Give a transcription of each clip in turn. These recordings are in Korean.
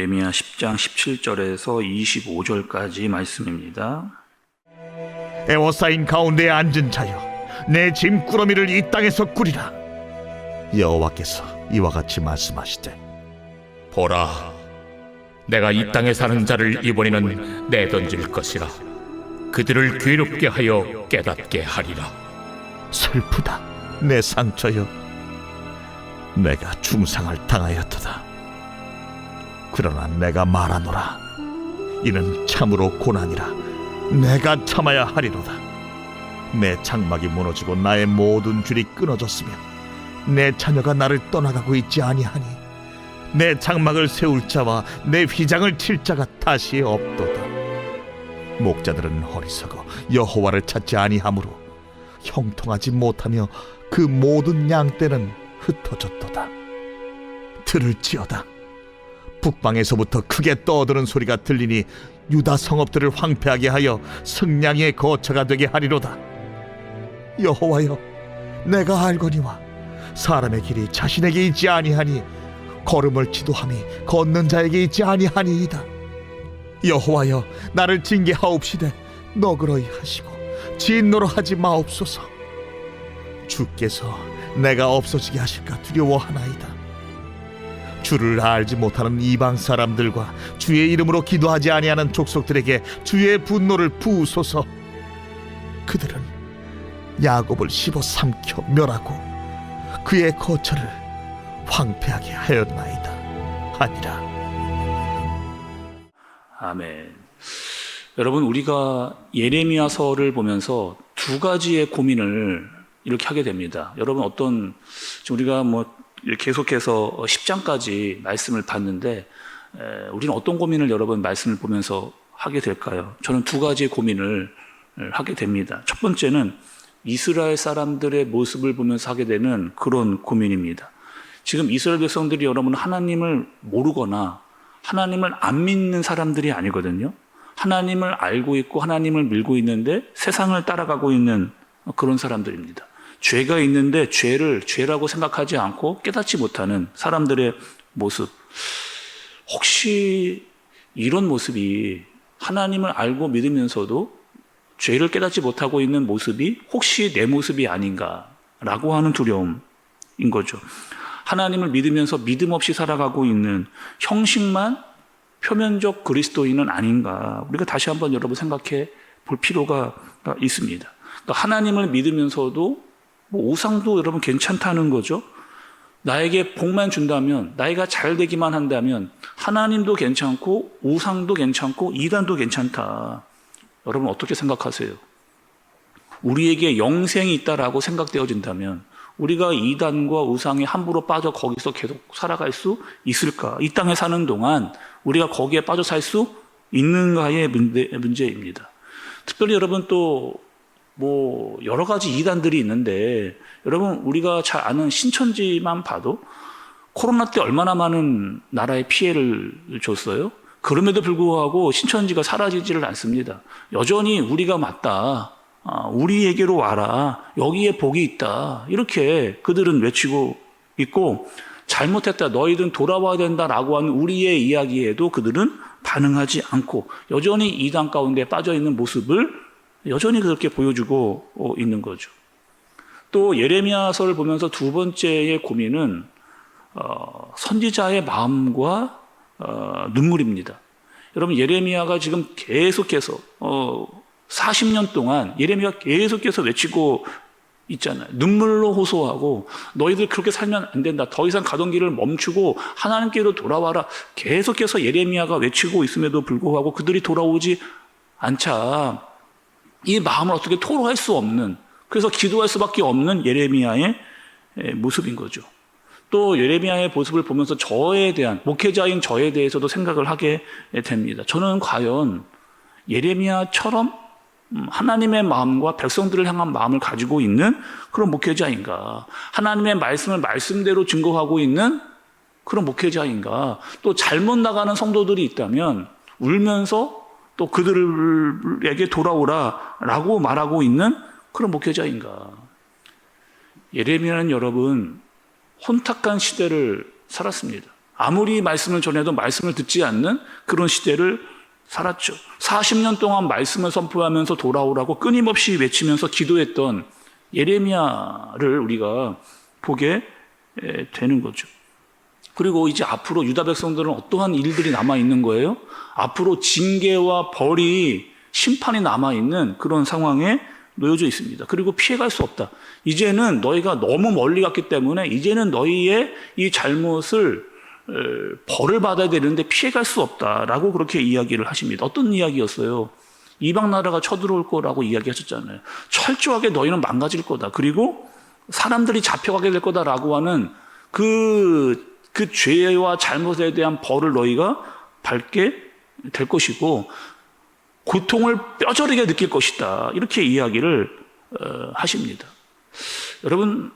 예레미야 10장 17절에서 25절까지 말씀입니다. 에워싸인 가운데에 앉은 자여, 내 짐꾸러미를 이 땅에서 꾸리라. 여호와께서 이와 같이 말씀하시되, 보라, 내가 이 땅에 사는 자를 이번에는 내던질 것이라. 그들을 괴롭게 하여 깨닫게 하리라. 슬프다 내 상처여, 내가 중상을 당하였도다. 그러나 내가 말하노라, 이는 참으로 고난이라. 내가 참아야 하리로다. 내 장막이 무너지고 나의 모든 줄이 끊어졌으며 내 자녀가 나를 떠나가고 있지 아니하니 내 장막을 세울 자와 내 휘장을 칠 자가 다시 없도다. 목자들은 어리석어 여호와를 찾지 아니하므로 형통하지 못하며 그 모든 양떼는 흩어졌도다. 들을지어다, 북방에서부터 크게 떠드는 소리가 들리니 유다 성읍들을 황폐하게 하여 승냥이의 거처가 되게 하리로다. 여호와여, 내가 알거니와 사람의 길이 자신에게 있지 아니하니 걸음을 지도함이 걷는 자에게 있지 아니하니이다. 여호와여, 나를 징계하옵시되 너그러이 하시고 진노로 하지 마옵소서. 주께서 내가 없어지게 하실까 두려워하나이다. 주를 알지 못하는 이방 사람들과 주의 이름으로 기도하지 아니하는 족속들에게 주의 분노를 부으소서. 그들은 야곱을 씹어 삼켜 멸하고 그의 거처를 황폐하게 하였나이다 하니라. 아멘. 여러분, 우리가 예레미야서를 보면서 두 가지의 고민을 이렇게 하게 됩니다. 여러분, 지금 우리가 계속해서 10장까지 말씀을 봤는데, 우리는 어떤 고민을 여러분 말씀을 보면서 하게 될까요? 저는 두 가지의 고민을 하게 됩니다. 첫 번째는 이스라엘 사람들의 모습을 보면서 하게 되는 그런 고민입니다. 지금 이스라엘 백성들이 여러분 하나님을 모르거나 하나님을 안 믿는 사람들이 아니거든요. 하나님을 알고 있고 하나님을 밀고 있는데 세상을 따라가고 있는 그런 사람들입니다. 죄가 있는데 죄를 죄라고 생각하지 않고 깨닫지 못하는 사람들의 모습. 혹시 이런 모습이 하나님을 알고 믿으면서도 죄를 깨닫지 못하고 있는 모습이 혹시 내 모습이 아닌가라고 하는 두려움인 거죠. 하나님을 믿으면서 믿음 없이 살아가고 있는 형식만 표면적 그리스도인은 아닌가, 우리가 다시 한번 여러분 생각해 볼 필요가 있습니다. 그러니까 하나님을 믿으면서도 우상도 여러분 괜찮다는 거죠. 나에게 복만 준다면, 나이가 잘 되기만 한다면 하나님도 괜찮고 우상도 괜찮고 이단도 괜찮다. 여러분 어떻게 생각하세요? 우리에게 영생이 있다라고 생각되어진다면 우리가 이단과 우상에 함부로 빠져 거기서 계속 살아갈 수 있을까? 이 땅에 사는 동안 우리가 거기에 빠져 살 수 있는가의 문제입니다. 특별히 여러분 또 여러 가지 이단들이 있는데, 여러분 우리가 잘 아는 신천지만 봐도 코로나 때 얼마나 많은 나라에 피해를 줬어요? 그럼에도 불구하고 신천지가 사라지지를 않습니다. 여전히 우리가 맞다, 우리에게로 와라, 여기에 복이 있다, 이렇게 그들은 외치고 있고, 잘못했다, 너희들은 돌아와야 된다라고 하는 우리의 이야기에도 그들은 반응하지 않고 여전히 이단 가운데 빠져있는 모습을 여전히 그렇게 보여주고 있는 거죠. 또 예레미야서를 보면서 두 번째의 고민은 선지자의 마음과 눈물입니다. 여러분 예레미야가 지금 계속해서 40년 동안 예레미야가 계속해서 외치고 있잖아요. 눈물로 호소하고 너희들 그렇게 살면 안 된다, 더 이상 가던 길을 멈추고 하나님께로 돌아와라, 계속해서 예레미야가 외치고 있음에도 불구하고 그들이 돌아오지 않자 이 마음을 어떻게 토로할 수 없는, 그래서 기도할 수밖에 없는 예레미야의 모습인 거죠. 또 예레미야의 모습을 보면서 저에 대한, 목회자인 저에 대해서도 생각을 하게 됩니다. 저는 과연 예레미야처럼 하나님의 마음과 백성들을 향한 마음을 가지고 있는 그런 목회자인가? 하나님의 말씀을 말씀대로 증거하고 있는 그런 목회자인가? 또 잘못 나가는 성도들이 있다면 울면서 또 그들에게 돌아오라라고 말하고 있는 그런 목회자인가? 예레미야는 여러분 혼탁한 시대를 살았습니다. 아무리 말씀을 전해도 말씀을 듣지 않는 그런 시대를 살았죠. 40년 동안 말씀을 선포하면서 돌아오라고 끊임없이 외치면서 기도했던 예레미야를 우리가 보게 되는 거죠. 그리고 이제 앞으로 유다 백성들은 어떠한 일들이 남아있는 거예요? 앞으로 징계와 벌이, 심판이 남아있는 그런 상황에 놓여져 있습니다. 그리고 피해갈 수 없다. 이제는 너희가 너무 멀리 갔기 때문에 이제는 너희의 이 잘못을 벌을 받아야 되는데 피해갈 수 없다라고 그렇게 이야기를 하십니다. 어떤 이야기였어요? 이방 나라가 쳐들어올 거라고 이야기하셨잖아요. 철저하게 너희는 망가질 거다. 그리고 사람들이 잡혀가게 될 거다라고 하는 그 죄와 잘못에 대한 벌을 너희가 밟게 될 것이고 고통을 뼈저리게 느낄 것이다. 이렇게 이야기를 하십니다. 여러분,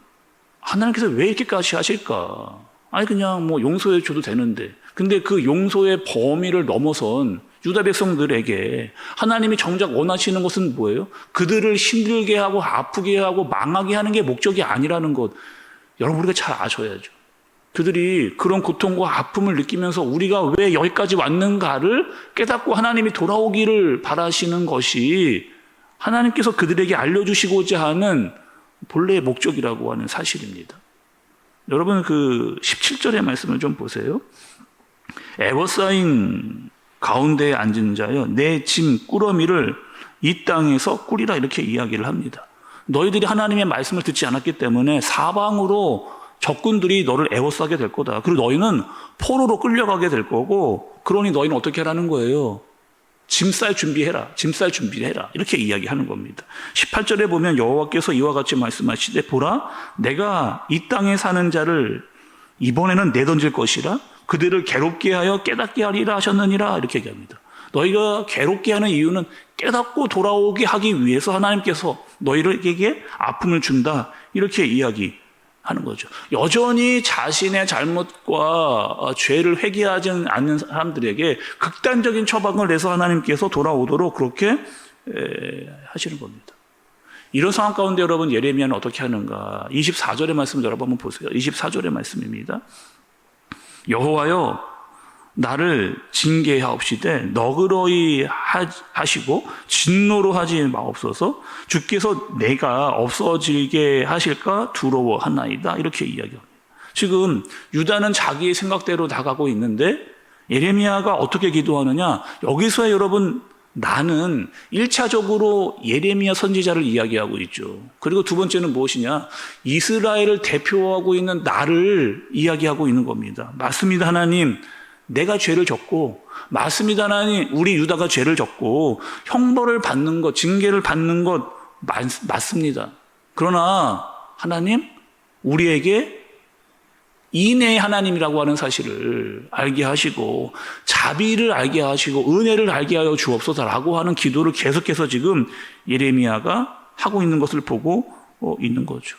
하나님께서 왜 이렇게까지 하실까? 아니 그냥 뭐 용서해 줘도 되는데, 근데 그 용서의 범위를 넘어선 유다 백성들에게 하나님이 정작 원하시는 것은 뭐예요? 그들을 힘들게 하고 아프게 하고 망하게 하는 게 목적이 아니라는 것, 여러분 우리가 잘 아셔야죠. 그들이 그런 고통과 아픔을 느끼면서 우리가 왜 여기까지 왔는가를 깨닫고 하나님이 돌아오기를 바라시는 것이 하나님께서 그들에게 알려주시고자 하는 본래의 목적이라고 하는 사실입니다. 여러분 그 17절의 말씀을 좀 보세요. 에워싸인 가운데에 앉은 자여 내 짐 꾸러미를 이 땅에서 꾸리라 이렇게 이야기를 합니다. 너희들이 하나님의 말씀을 듣지 않았기 때문에 사방으로 적군들이 너를 에워싸게 될 거다. 그리고 너희는 포로로 끌려가게 될 거고, 그러니 너희는 어떻게 하라는 거예요? 짐 쌀 준비해라. 짐 쌀 준비해라. 이렇게 이야기하는 겁니다. 18절에 보면 여호와께서 이와 같이 말씀하시되 보라 내가 이 땅에 사는 자를 이번에는 내던질 것이라 그들을 괴롭게 하여 깨닫게 하리라 하셨느니라 이렇게 얘기합니다. 너희가 괴롭게 하는 이유는 깨닫고 돌아오게 하기 위해서 하나님께서 너희에게 아픔을 준다. 이렇게 이야기하는 거죠. 여전히 자신의 잘못과 죄를 회개하지 않는 사람들에게 극단적인 처방을 내서 하나님께서 돌아오도록 그렇게 하시는 겁니다. 이런 상황 가운데 여러분 예레미야는 어떻게 하는가? 24절의 말씀을 여러분 한번 보세요. 24절의 말씀입니다. 여호와여 나를 징계하옵시되 너그러이 하시고 진노로 하지 마옵소서. 주께서 내가 없어지게 하실까 두려워하나이다. 이렇게 이야기합니다. 지금 유다는 자기의 생각대로 나가고 있는데 예레미야가 어떻게 기도하느냐? 여기서 여러분 나는 1차적으로 예레미야 선지자를 이야기하고 있죠. 그리고 두 번째는 무엇이냐? 이스라엘을 대표하고 있는 나를 이야기하고 있는 겁니다. 맞습니다, 하나님. 내가 죄를 졌고, 맞습니다, 하나님. 우리 유다가 죄를 졌고 형벌을 받는 것, 징계를 받는 것 맞습니다. 그러나 하나님, 우리에게 인애의 하나님이라고 하는 사실을 알게 하시고 자비를 알게 하시고 은혜를 알게 하여 주옵소서라고 하는 기도를 계속해서 지금 예레미야가 하고 있는 것을 보고 있는 거죠.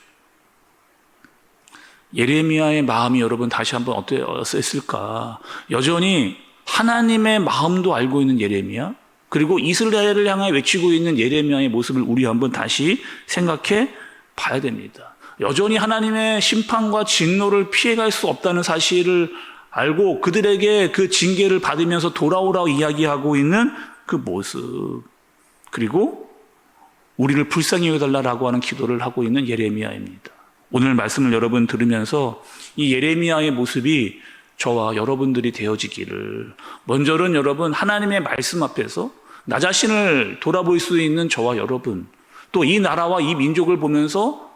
예레미야의 마음이 여러분 다시 한번 어땠을까? 여전히 하나님의 마음도 알고 있는 예레미야, 그리고 이스라엘을 향해 외치고 있는 예레미야의 모습을 우리 한번 다시 생각해 봐야 됩니다. 여전히 하나님의 심판과 진노를 피해갈 수 없다는 사실을 알고 그들에게 그 징계를 받으면서 돌아오라고 이야기하고 있는 그 모습, 그리고 우리를 불쌍히 여겨달라고 하는 기도를 하고 있는 예레미야입니다. 오늘 말씀을 여러분 들으면서 이 예레미야의 모습이 저와 여러분들이 되어지기를, 먼저는 여러분 하나님의 말씀 앞에서 나 자신을 돌아볼 수 있는 저와 여러분, 또 이 나라와 이 민족을 보면서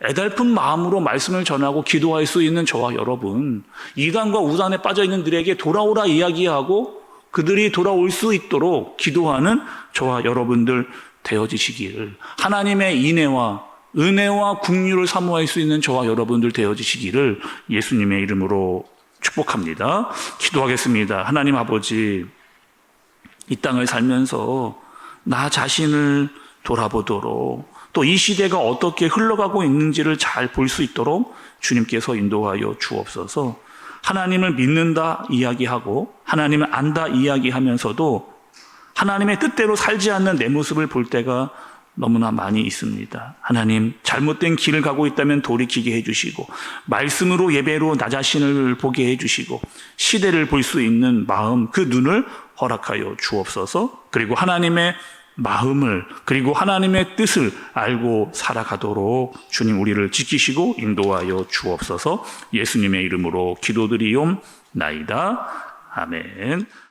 애달픈 마음으로 말씀을 전하고 기도할 수 있는 저와 여러분, 이단과 우단에 빠져있는 들에게 돌아오라 이야기하고 그들이 돌아올 수 있도록 기도하는 저와 여러분들 되어지시기를, 하나님의 인애와 은혜와 긍휼을 사모할 수 있는 저와 여러분들 되어지시기를 예수님의 이름으로 축복합니다. 기도하겠습니다. 하나님 아버지, 이 땅을 살면서 나 자신을 돌아보도록, 또 이 시대가 어떻게 흘러가고 있는지를 잘 볼 수 있도록 주님께서 인도하여 주옵소서. 하나님을 믿는다 이야기하고 하나님을 안다 이야기하면서도 하나님의 뜻대로 살지 않는 내 모습을 볼 때가 너무나 많이 있습니다. 하나님, 잘못된 길을 가고 있다면 돌이키게 해주시고, 말씀으로 예배로 나 자신을 보게 해주시고, 시대를 볼 수 있는 마음, 그 눈을 허락하여 주옵소서. 그리고 하나님의 마음을, 그리고 하나님의 뜻을 알고 살아가도록 주님 우리를 지키시고 인도하여 주옵소서. 예수님의 이름으로 기도드리옵나이다. 아멘.